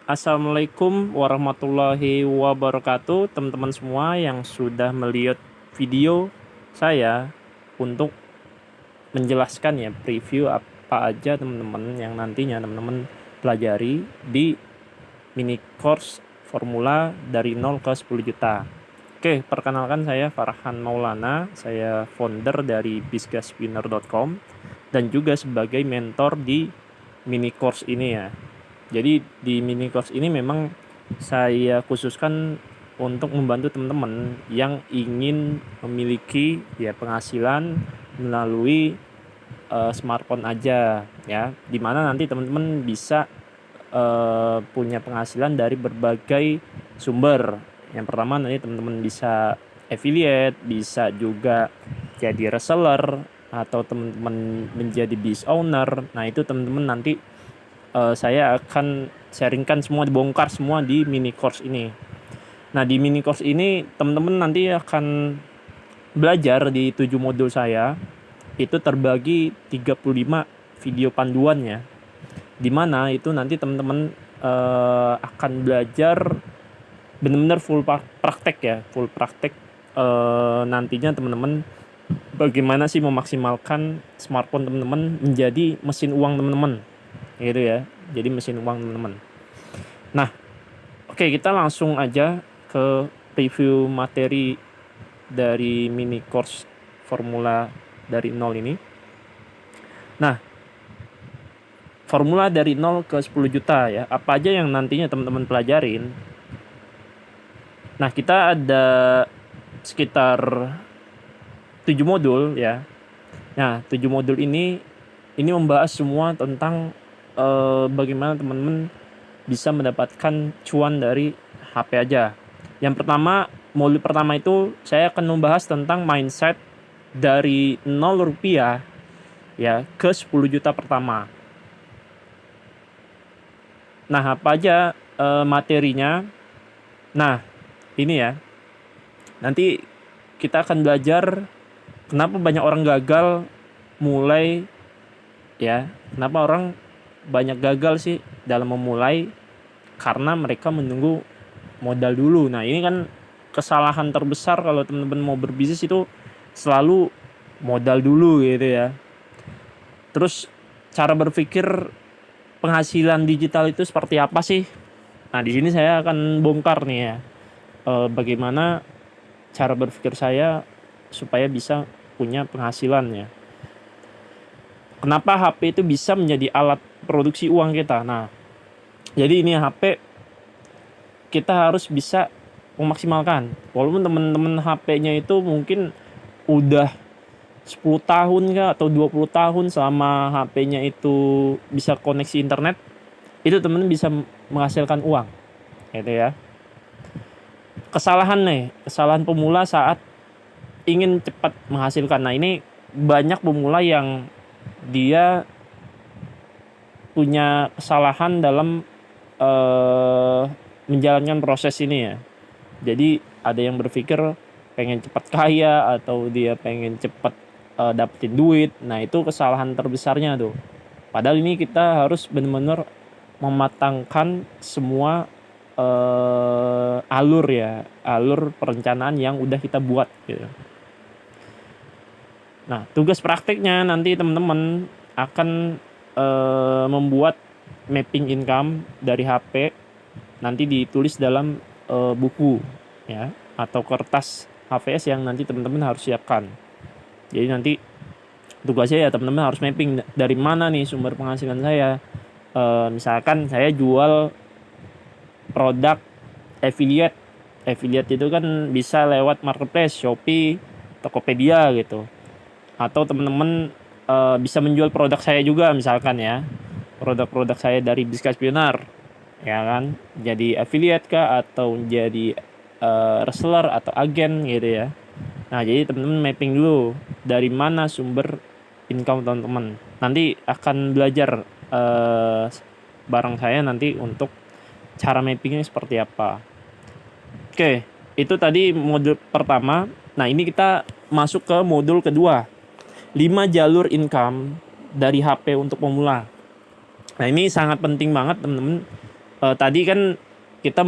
Assalamualaikum warahmatullahi wabarakatuh, teman-teman semua yang sudah melihat video saya untuk menjelaskan ya preview apa aja teman-teman yang nantinya teman-teman pelajari di mini course formula dari 0 ke 10 juta. Oke, perkenalkan saya Farhan Maulana, saya founder dari bizgaspinner.com dan juga sebagai mentor di mini course ini ya. Jadi di mini course ini memang saya khususkan untuk membantu teman-teman yang ingin memiliki ya penghasilan melalui smartphone aja ya, dimana nanti teman-teman bisa punya penghasilan dari berbagai sumber. Yang pertama nanti teman-teman bisa affiliate, bisa juga jadi reseller, atau teman-teman menjadi business owner. Nah itu teman-teman nanti saya akan sharingkan semua, dibongkar semua di mini course ini. Nah di mini course ini teman-teman nanti akan belajar di 7 modul saya. Itu terbagi 35 video panduannya, dimana itu nanti teman-teman akan belajar benar-benar full praktek ya, full praktek. Nantinya teman-teman bagaimana sih memaksimalkan smartphone teman-teman menjadi mesin uang teman-teman gitu ya, jadi mesin uang teman-teman. Nah oke, kita langsung aja ke review materi dari mini course formula dari 0 ini. Nah formula dari 0 ke 10 juta ya, apa aja yang nantinya teman-teman pelajarin. Nah kita ada sekitar 7 modul ya. Nah 7 modul ini membahas semua tentang bagaimana teman-teman bisa mendapatkan cuan dari HP aja. Yang pertama, modul pertama itu saya akan membahas tentang mindset dari 0 rupiah ya ke 10 juta pertama. Nah apa aja materinya? Nah ini ya, nanti kita akan belajar kenapa banyak orang gagal mulai ya, kenapa orang banyak gagal sih dalam memulai, karena mereka menunggu modal dulu. Nah ini kan kesalahan terbesar kalau teman-teman mau berbisnis, itu selalu modal dulu gitu ya. Terus cara berpikir penghasilan digital itu seperti apa sih? Nah di sini saya akan bongkar nih ya, bagaimana cara berpikir saya supaya bisa punya penghasilan ya. Kenapa HP itu bisa menjadi alat produksi uang kita? Nah, jadi ini HP kita harus bisa memaksimalkan. Walaupun teman-teman HP-nya itu mungkin udah 10 tahun kah atau 20 tahun selama HP-nya itu bisa koneksi internet, itu teman-teman bisa menghasilkan uang. Gitu ya. Kesalahan pemula saat ingin cepat menghasilkan. Nah, ini banyak pemula yang dia punya kesalahan dalam menjalankan proses ini ya. Jadi ada yang berpikir pengen cepat kaya, atau dia pengen cepat dapetin duit. Nah itu kesalahan terbesarnya tuh. Padahal ini kita harus benar-benar mematangkan semua alur perencanaan yang udah kita buat gitu. Nah tugas prakteknya nanti teman-teman akan membuat mapping income dari HP, nanti ditulis dalam buku ya, atau kertas HVS yang nanti teman-teman harus siapkan. Jadi nanti tugasnya ya teman-teman harus mapping dari mana nih sumber penghasilan saya. Misalkan saya jual produk affiliate itu kan bisa lewat marketplace, Shopee, Tokopedia gitu. Atau teman-teman bisa menjual produk saya juga, misalkan ya, produk-produk saya dari Bizgaspinner ya kan, jadi affiliate kah atau jadi reseller atau agen gitu ya. Nah jadi teman-teman mapping dulu dari mana sumber income teman-teman. Nanti akan belajar bareng saya nanti untuk cara mappingnya seperti apa. Oke, itu tadi modul pertama. Nah ini kita masuk ke modul kedua, 5 jalur income dari HP untuk pemula. Nah ini sangat penting banget teman-teman Tadi kan kita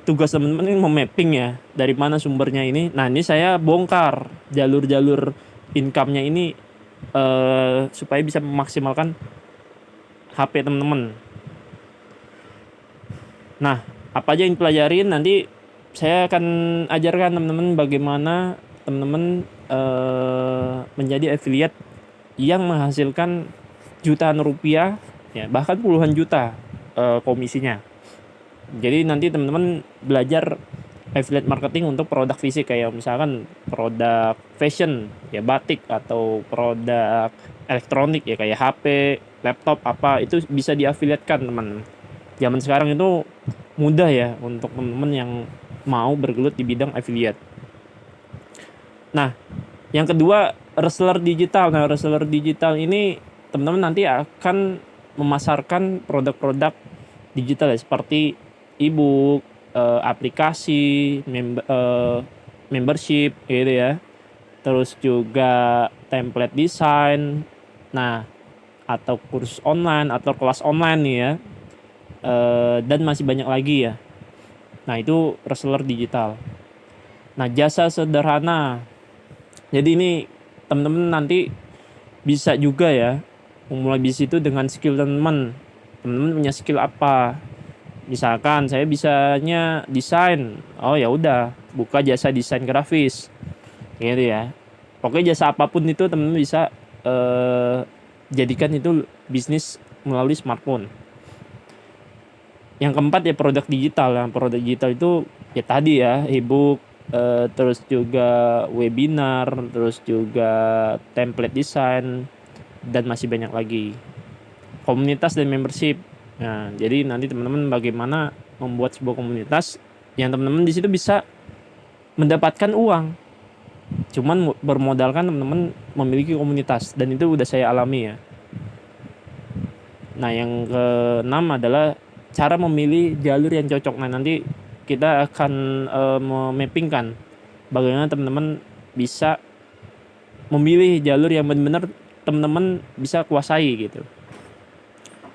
tugas teman-teman ini memapping ya dari mana sumbernya ini. Nah ini saya bongkar jalur-jalur income-nya ini supaya bisa memaksimalkan HP teman-teman. Nah apa aja yang pelajarin nanti saya akan ajarkan teman-teman bagaimana teman-teman menjadi affiliate yang menghasilkan jutaan rupiah ya bahkan puluhan juta komisinya. Jadi nanti teman-teman belajar affiliate marketing untuk produk fisik kayak misalkan produk fashion ya batik atau produk elektronik ya kayak HP, laptop apa itu bisa diafiliatkan teman. Zaman sekarang itu mudah ya untuk teman-teman yang mau bergelut di bidang affiliate. Nah, yang kedua reseller digital. Nah, reseller digital ini teman-teman nanti akan memasarkan produk-produk digital ya seperti e-book, aplikasi, membership gitu ya. Terus juga template design. Nah, atau kursus online atau kelas online nih ya. Dan masih banyak lagi ya. Nah, itu reseller digital. Nah, jasa sederhana. Jadi ini teman-teman nanti bisa juga ya memulai bisnis itu dengan skill teman-teman. Teman-teman punya skill apa? Misalkan saya bisanya desain. Oh ya udah, buka jasa desain grafis. Gitu ya. Pokoknya jasa apapun itu teman-teman bisa jadikan itu bisnis melalui smartphone. Yang keempat ya produk digital. Nah, produk digital itu ya tadi ya e-book, terus juga webinar, terus juga template design dan masih banyak lagi. Komunitas dan membership. Nah, jadi nanti teman-teman bagaimana membuat sebuah komunitas yang teman-teman di situ bisa mendapatkan uang. Cuman bermodalkan teman-teman memiliki komunitas dan itu udah saya alami ya. Nah, yang keenam adalah cara memilih jalur yang cocok. Nah, nanti kita akan memappingkan bagaimana teman-teman bisa memilih jalur yang benar-benar teman-teman bisa kuasai gitu.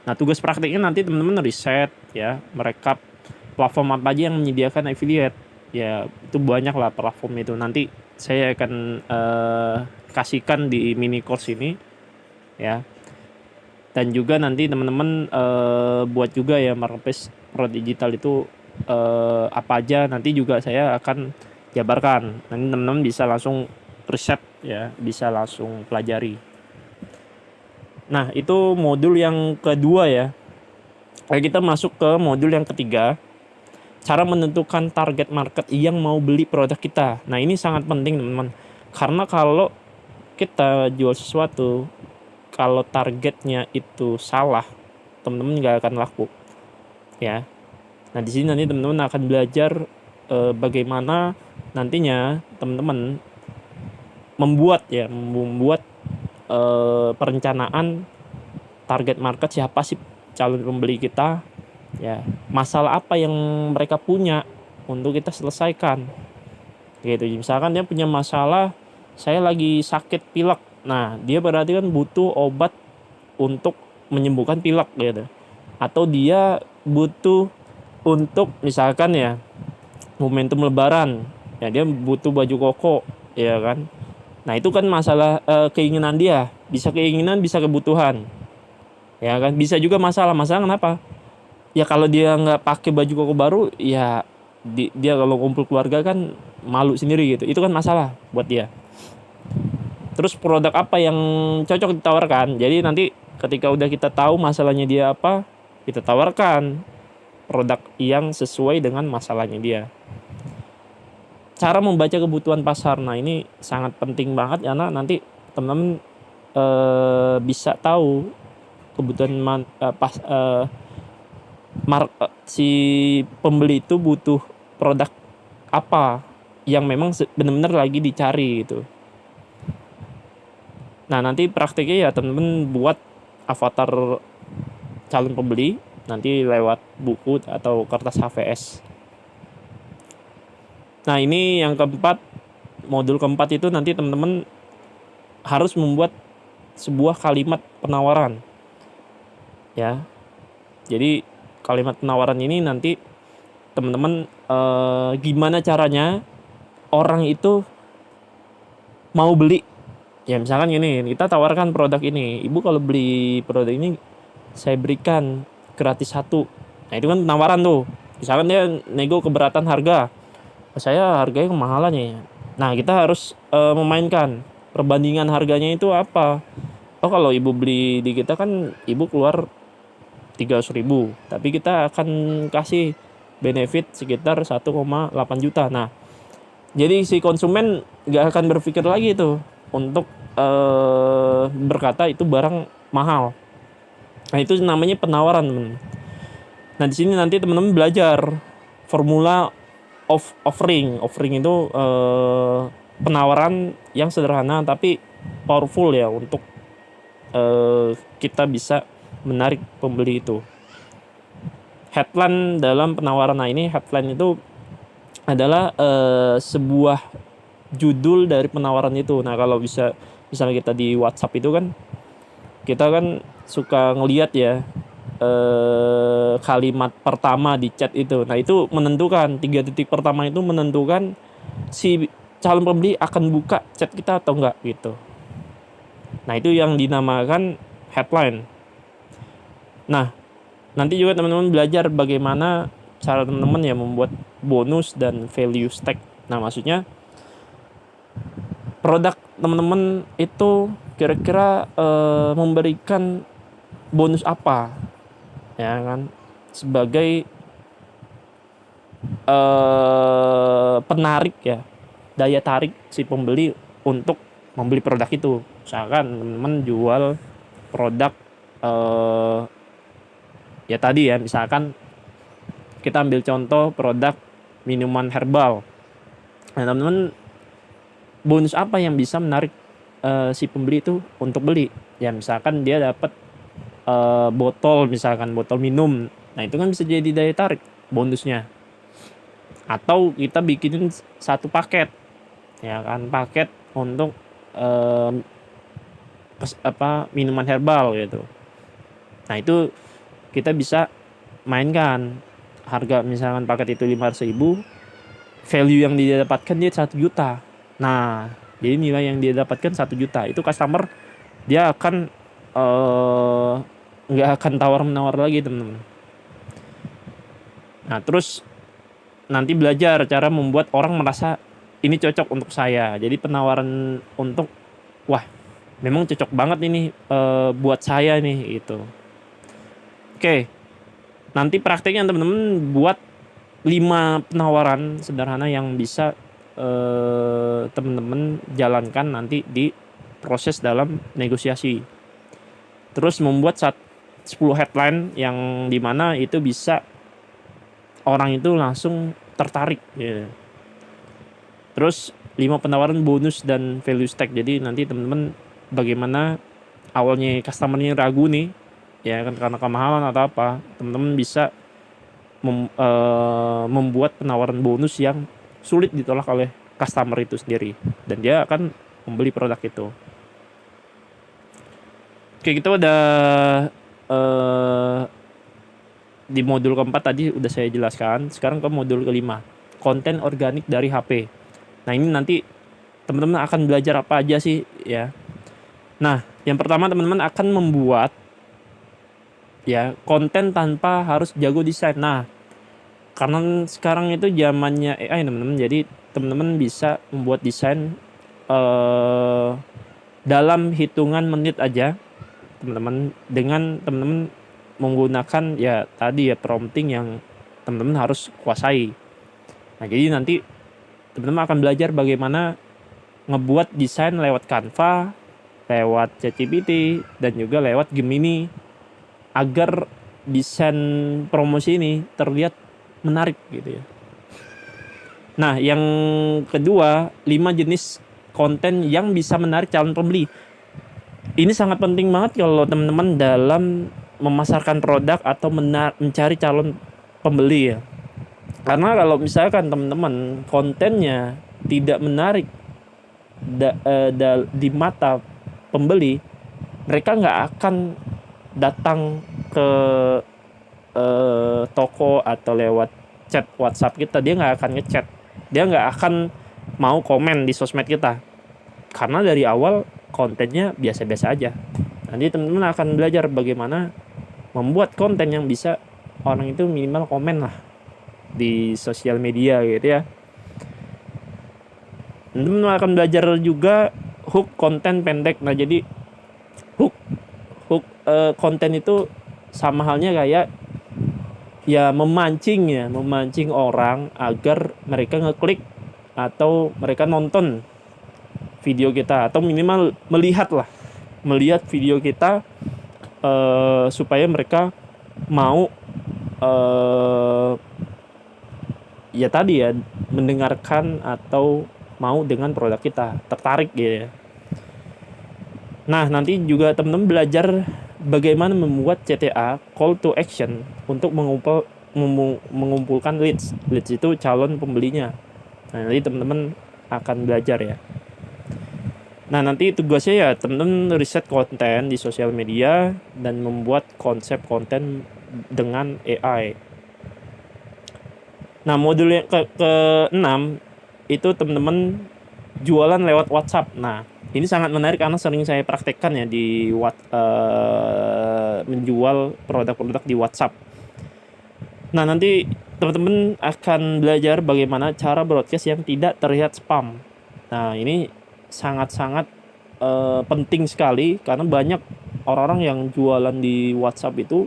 Nah, tugas praktiknya nanti teman-teman riset ya, merekap platform apa aja yang menyediakan affiliate. Ya, itu banyak lah platform itu. Nanti saya akan kasihkan di mini course ini ya. Dan juga nanti teman-teman buat juga ya marketplace pro digital itu apa aja nanti juga saya akan jabarkan. Nanti teman-teman bisa langsung riset ya, bisa langsung pelajari. Nah, itu modul yang kedua ya. Lalu kita masuk ke modul yang ketiga. Cara menentukan target market yang mau beli produk kita. Nah, ini sangat penting teman-teman. Karena kalau kita jual sesuatu, kalau targetnya itu salah, teman-teman nggak akan laku. Ya. Nah, di sini nanti teman-teman akan belajar bagaimana nantinya teman-teman membuat perencanaan target market, siapa sih calon pembeli kita ya, masalah apa yang mereka punya untuk kita selesaikan gitu. Misalkan dia punya masalah, saya lagi sakit pilek, nah dia berarti kan butuh obat untuk menyembuhkan pilek gitu. Atau dia butuh untuk misalkan ya momentum lebaran ya, dia butuh baju koko ya kan. Nah itu kan masalah keinginan dia, bisa keinginan bisa kebutuhan ya kan. Bisa juga masalah kenapa ya, kalau dia nggak pakai baju koko baru ya dia kalau kumpul keluarga kan malu sendiri gitu, itu kan masalah buat dia. Terus produk apa yang cocok ditawarkan, jadi nanti ketika udah kita tahu masalahnya dia apa, kita tawarkan produk yang sesuai dengan masalahnya dia. Cara membaca kebutuhan pasar, nah ini sangat penting banget karena nanti teman-teman bisa tahu kebutuhan si pembeli itu butuh produk apa yang memang benar-benar lagi dicari gitu. Nah nanti praktiknya ya teman-teman buat avatar calon pembeli nanti lewat buku atau kertas HVS. Nah ini yang keempat, modul keempat itu nanti teman-teman harus membuat sebuah kalimat penawaran ya. Jadi kalimat penawaran ini nanti teman-teman gimana caranya orang itu mau beli. Ya misalkan gini, kita tawarkan produk ini, ibu kalau beli produk ini saya berikan gratis 1. Nah itu kan penawaran tuh. Misalkan dia nego keberatan harga, saya harganya kemahalan ya. Nah kita harus memainkan perbandingan harganya itu apa. Oh kalau ibu beli di kita kan ibu keluar 300.000, tapi kita akan kasih benefit sekitar 1,8 juta. Nah jadi si konsumen nggak akan berpikir lagi tuh untuk berkata itu barang mahal. Nah itu namanya penawaran, teman. Nah di sini nanti teman-teman belajar formula of offering. Offering itu penawaran yang sederhana tapi powerful ya untuk kita bisa menarik pembeli itu. Headline dalam penawaran, nah ini headline itu adalah sebuah judul dari penawaran itu. Nah kalau misalnya kita di WhatsApp itu kan kita kan suka ngelihat ya kalimat pertama di chat itu. Nah itu menentukan 3 titik pertama itu menentukan si calon pembeli akan buka chat kita atau enggak gitu. Nah itu yang dinamakan headline. Nah nanti juga teman-teman belajar bagaimana cara teman-teman ya membuat bonus dan value stack. Nah maksudnya produk teman-teman itu kira-kira memberikan bonus apa ya kan sebagai penarik ya, daya tarik si pembeli untuk membeli produk itu. Misalkan teman-teman jual produk ya tadi ya, misalkan kita ambil contoh produk minuman herbal. Nah teman-teman bonus apa yang bisa menarik si pembeli itu untuk beli? Ya misalkan dia dapat botol, misalkan botol minum. Nah itu kan bisa jadi daya tarik bonusnya. Atau kita bikinin satu paket, ya kan, paket untuk minuman herbal gitu. Nah itu kita bisa mainkan harga, misalkan paket itu 500.000, value yang dia dapatkan dia 1 juta. Nah jadi nilai yang dia dapatkan 1 juta itu customer dia akan nggak akan tawar-menawar lagi, teman-teman. Nah terus nanti belajar cara membuat orang merasa ini cocok untuk saya. Jadi penawaran untuk wah memang cocok banget ini buat saya nih gitu. Oke, nanti prakteknya teman-teman buat 5 penawaran sederhana yang bisa teman-teman jalankan nanti di proses dalam negosiasi. Terus membuat 10 headline yang dimana itu bisa orang itu langsung tertarik ya. Terus 5 penawaran bonus dan value stack. Jadi nanti teman-teman bagaimana awalnya customer-nya ragu nih ya kan karena kemahalan atau apa, teman-teman bisa membuat penawaran bonus yang sulit ditolak oleh customer itu sendiri dan dia akan membeli produk itu. Oke, kita udah di modul keempat tadi udah saya jelaskan. Sekarang ke modul kelima, konten organik dari HP. Nah ini nanti teman-teman akan belajar apa aja sih ya. Nah yang pertama teman-teman akan membuat ya konten tanpa harus jago desain. Nah karena sekarang itu zamannya AI teman-teman, jadi teman-teman bisa membuat desain dalam hitungan menit aja teman-teman, dengan teman-teman menggunakan ya tadi ya prompting yang teman-teman harus kuasai. Nah jadi nanti teman-teman akan belajar bagaimana ngebuat desain lewat Canva, lewat ChatGPT, dan juga lewat Gemini agar desain promosi ini terlihat menarik gitu ya. Nah yang kedua, 5 jenis konten yang bisa menarik calon pembeli. Ini sangat penting banget kalau teman-teman dalam memasarkan produk atau mencari calon pembeli ya. Karena kalau misalkan teman-teman kontennya tidak menarik di mata pembeli, mereka nggak akan datang ke toko atau lewat chat WhatsApp kita, dia nggak akan ngechat, dia nggak akan mau komen di sosmed kita, karena dari awal kontennya biasa-biasa aja. Nanti teman-teman akan belajar bagaimana membuat konten yang bisa orang itu minimal komen lah di sosial media gitu ya. Teman-teman akan belajar juga hook konten pendek. Nah, jadi hook konten itu sama halnya kayak ya memancing orang agar mereka ngeklik atau mereka nonton video kita, atau minimal melihat video kita, supaya mereka mau ya tadi ya mendengarkan atau mau dengan produk kita, tertarik gitu ya. Nah, nanti juga teman-teman belajar bagaimana membuat CTA, call to action, untuk mengumpulkan leads. Leads itu calon pembelinya. Nah, nanti teman-teman akan belajar ya. Nah, nanti tugasnya ya teman-teman riset konten di sosial media dan membuat konsep konten dengan AI. Nah, modul yang ke-6 itu teman-teman jualan lewat WhatsApp. Nah, ini sangat menarik karena sering saya praktekkan ya di menjual produk-produk di WhatsApp. Nah, nanti teman-teman akan belajar bagaimana cara broadcast yang tidak terlihat spam. Nah, ini sangat-sangat penting sekali karena banyak orang-orang yang jualan di WhatsApp itu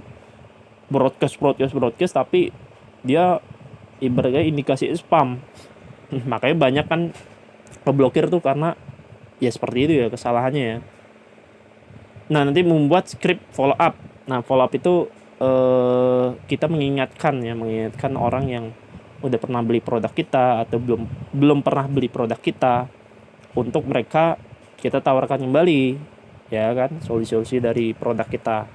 broadcast tapi dia ibaratnya indikasi spam. Makanya banyak kan keblokir tuh karena ya seperti itu ya kesalahannya ya. Nah, nanti membuat script follow up. Nah, follow up itu kita mengingatkan orang yang udah pernah beli produk kita atau belum pernah beli produk kita, untuk mereka kita tawarkan kembali ya kan solusi-solusi dari produk kita.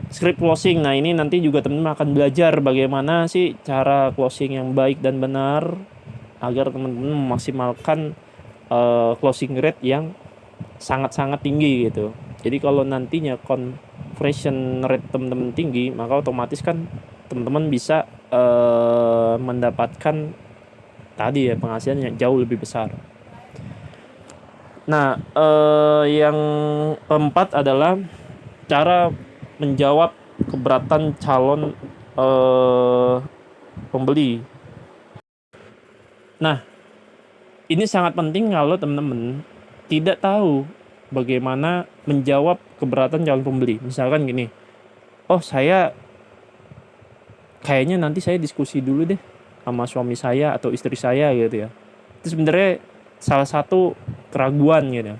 Script closing, nah ini nanti juga teman-teman akan belajar bagaimana sih cara closing yang baik dan benar agar teman-teman memaksimalkan closing rate yang sangat-sangat tinggi gitu. Jadi kalau nantinya conversion rate teman-teman tinggi, maka otomatis kan teman-teman bisa mendapatkan tadi ya penghasilan yang jauh lebih besar. Nah, yang keempat adalah cara menjawab keberatan calon pembeli. Nah, ini sangat penting kalau teman-teman tidak tahu bagaimana menjawab keberatan calon pembeli. Misalkan gini, oh saya kayaknya nanti saya diskusi dulu deh sama suami saya atau istri saya gitu ya. Itu sebenarnya salah satu keraguan gitu.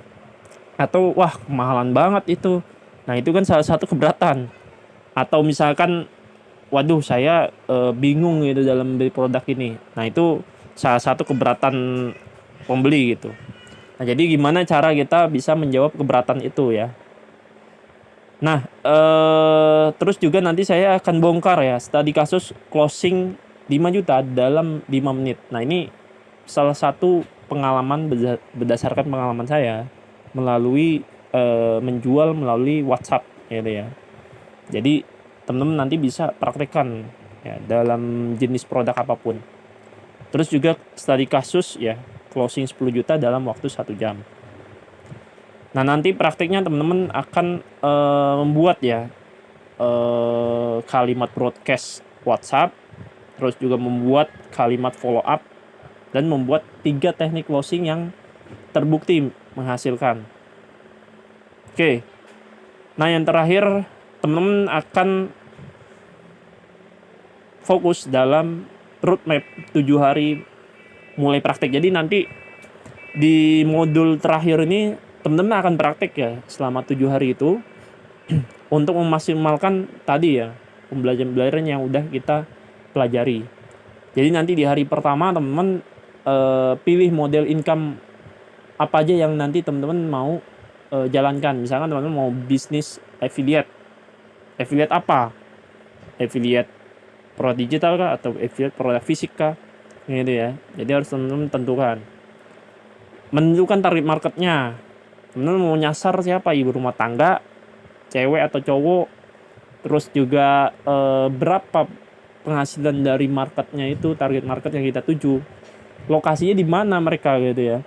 Atau wah kemahalan banget itu. Nah, itu kan salah satu keberatan. Atau misalkan waduh saya bingung gitu dalam beli produk ini. Nah, itu salah satu keberatan pembeli gitu. Nah, jadi gimana cara kita bisa menjawab keberatan itu ya. Nah, terus juga nanti saya akan bongkar ya studi kasus closing 5 juta dalam 5 menit. Nah, ini salah satu pengalaman berdasarkan pengalaman saya melalui menjual melalui WhatsApp gitu ya. Jadi teman-teman nanti bisa praktekkan ya dalam jenis produk apapun. Terus juga studi kasus ya closing 10 juta dalam waktu 1 jam. Nah, nanti praktiknya teman-teman akan membuat ya kalimat broadcast WhatsApp, terus juga membuat kalimat follow up, dan membuat 3 teknik closing yang terbukti menghasilkan. Oke. Nah, yang terakhir teman-teman akan fokus dalam roadmap 7 hari mulai praktek. Jadi nanti di modul terakhir ini teman-teman akan praktek ya selama 7 hari itu untuk memaksimalkan tadi ya pembelajaran yang udah kita pelajari. Jadi nanti di hari pertama teman-teman pilih model income apa aja yang nanti teman-teman mau jalankan. Misalkan teman-teman mau bisnis affiliate apa? Affiliate produk digital kah atau affiliate produk fisik kah? Gitu ya. Jadi harus teman-teman menentukan target marketnya. Teman-teman mau nyasar siapa? Ibu rumah tangga, cewek atau cowok, terus juga berapa penghasilan dari marketnya itu, target market yang kita tuju, lokasinya di mana mereka gitu ya.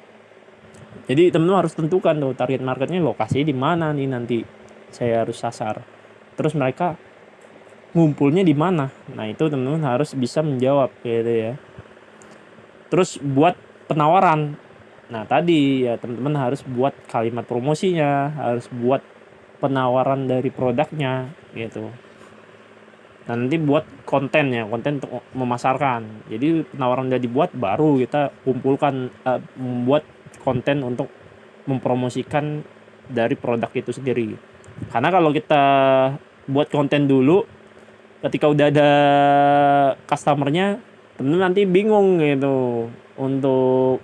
Jadi teman-teman harus tentukan tuh target marketnya, lokasinya di mana nih nanti saya harus sasar. Terus mereka ngumpulnya di mana. Nah, itu teman-teman harus bisa menjawab gitu ya. Terus buat penawaran. Nah, tadi ya teman-teman harus buat kalimat promosinya, harus buat penawaran dari produknya gitu. Nah, nanti buat kontennya, konten untuk memasarkan. Jadi penawaran udah dibuat, baru kita kumpulkan membuat konten untuk mempromosikan dari produk itu sendiri. Karena kalau kita buat konten dulu, ketika udah ada customernya, temen-temen nanti bingung gitu untuk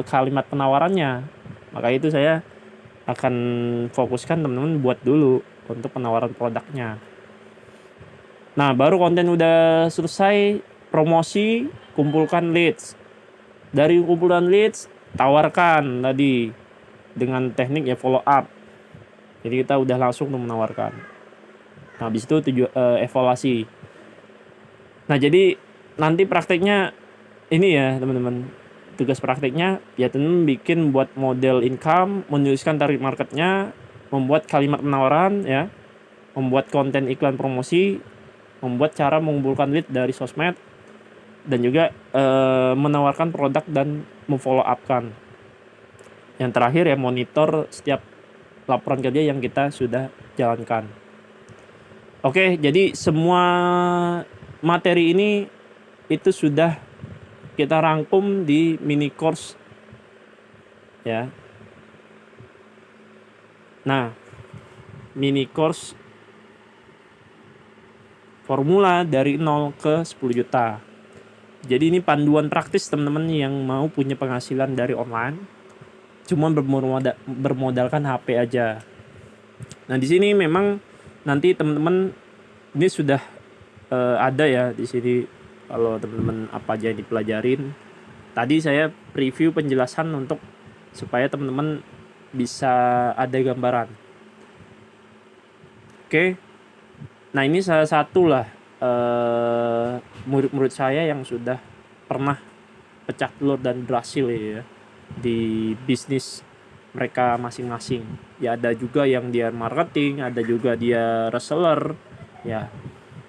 kalimat penawarannya. Maka itu saya akan fokuskan temen-temen buat dulu untuk penawaran produknya. Nah, baru konten udah selesai, promosi, kumpulkan leads. Dari kumpulan leads, tawarkan tadi dengan teknik ya follow up. Jadi kita udah langsung menawarkan. Nah, habis itu evaluasi. Nah, jadi nanti prakteknya ini ya, teman-teman. Tugas prakteknya ya teman-teman bikin buat model income, menuliskan target marketnya, membuat kalimat penawaran ya, membuat konten iklan promosi, membuat cara mengumpulkan lead dari sosmed, dan juga menawarkan produk dan memfollow up-kan. Yang terakhir ya monitor setiap laporan kerja yang kita sudah jalankan. Oke, jadi semua materi ini itu sudah kita rangkum di mini course ya. Nah, mini course formula dari 0 ke 10 juta. Jadi ini panduan praktis teman-teman yang mau punya penghasilan dari online, cuma bermodalkan HP aja. Nah, di sini memang nanti teman-teman ini sudah ada ya di sini kalau teman-teman apa aja yang dipelajarin. Tadi saya preview penjelasan untuk supaya teman-teman bisa ada gambaran. Oke. Nah, ini salah satu lah murid-murid saya yang sudah pernah pecah telur dan berhasil ya di bisnis mereka masing-masing. Ya ada juga yang dia marketing, ada juga dia reseller ya.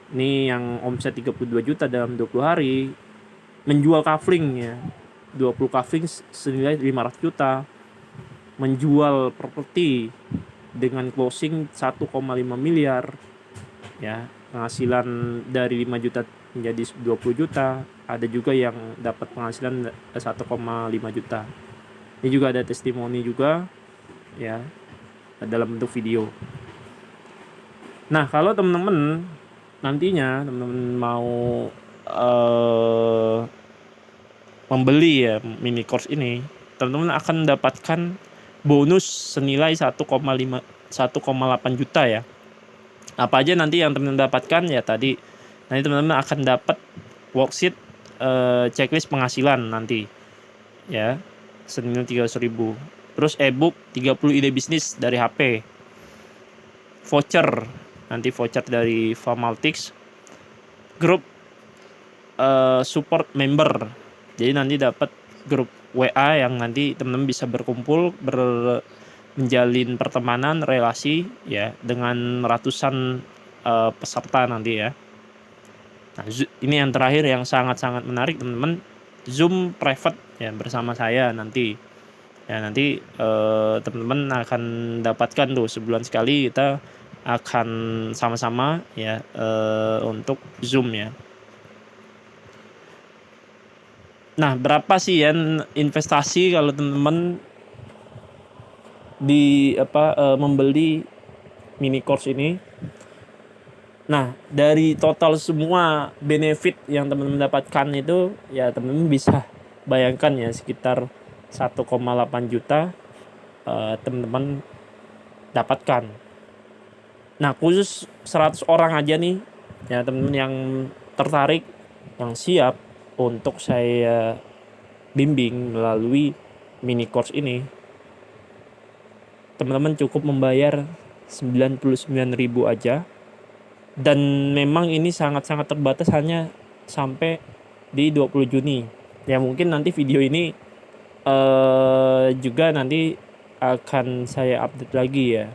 Ini yang omset 32 juta dalam 20 hari, menjual kafling ya. 20 kafling senilai 500 juta. Menjual properti dengan closing 1,5 miliar ya. Penghasilan dari 5 juta menjadi 20 juta. Ada juga yang dapat penghasilan 1,5 juta. Ini juga ada testimoni juga ya dalam bentuk video. Nah, kalau teman-teman nantinya teman-teman mau membeli ya mini course ini, teman-teman akan mendapatkan bonus senilai 1,8 juta ya. Apa aja nanti yang teman-teman dapatkan ya tadi. Nanti teman-teman akan dapat worksheet checklist penghasilan nanti ya senilai 300.000. Terus ebook 30 ide bisnis dari HP. Voucher, nanti voucher dari Famaltix. Grup support member. Jadi nanti dapat grup WA yang nanti teman-teman bisa berkumpul, menjalin pertemanan, relasi ya dengan ratusan peserta nanti ya. Nah, ini yang terakhir yang sangat-sangat menarik teman-teman, Zoom private ya bersama saya nanti. Ya nanti teman-teman akan dapatkan tuh sebulan sekali kita akan sama-sama ya untuk Zoom ya. Nah, berapa sih ya investasi kalau teman-teman di membeli mini course ini? Nah, dari total semua benefit yang teman-teman dapatkan itu ya teman-teman bisa bayangkan ya sekitar 1,8 juta teman-teman dapatkan. Nah, khusus 100 orang aja nih ya teman-teman yang tertarik, yang siap untuk saya bimbing melalui mini course ini, teman-teman cukup membayar 99.000 aja Dan memang ini sangat-sangat terbatas, hanya sampai di 20 Juni. Ya mungkin nanti video ini juga nanti akan saya update lagi ya,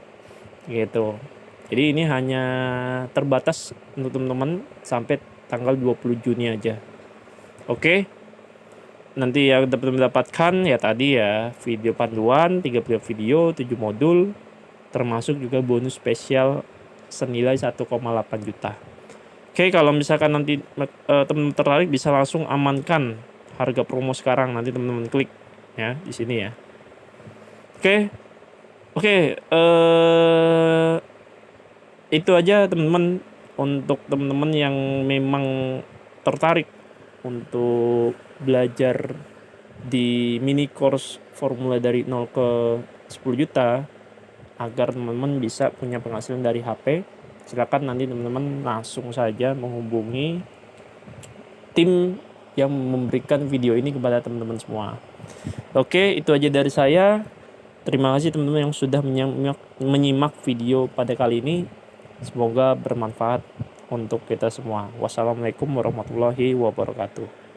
gitu. Jadi ini hanya terbatas untuk teman-teman sampai tanggal 20 Juni aja. Oke. Nanti yang dapat mendapatkan ya tadi ya, video panduan, 30 video, 7 modul, termasuk juga bonus spesial senilai 1,8 juta. Oke, kalau misalkan nanti teman-teman tertarik, bisa langsung amankan harga promo sekarang. Nanti teman-teman klik ya di sini ya. Oke, itu aja teman-teman, untuk teman-teman yang memang tertarik untuk belajar di mini course formula dari 0 ke 10 juta agar teman-teman bisa punya penghasilan dari HP. Silakan nanti teman-teman langsung saja menghubungi tim yang memberikan video ini kepada teman-teman semua. Oke, itu aja dari saya. Terima kasih teman-teman yang sudah menyimak video pada kali ini. Semoga bermanfaat untuk kita semua. Wassalamualaikum warahmatullahi wabarakatuh.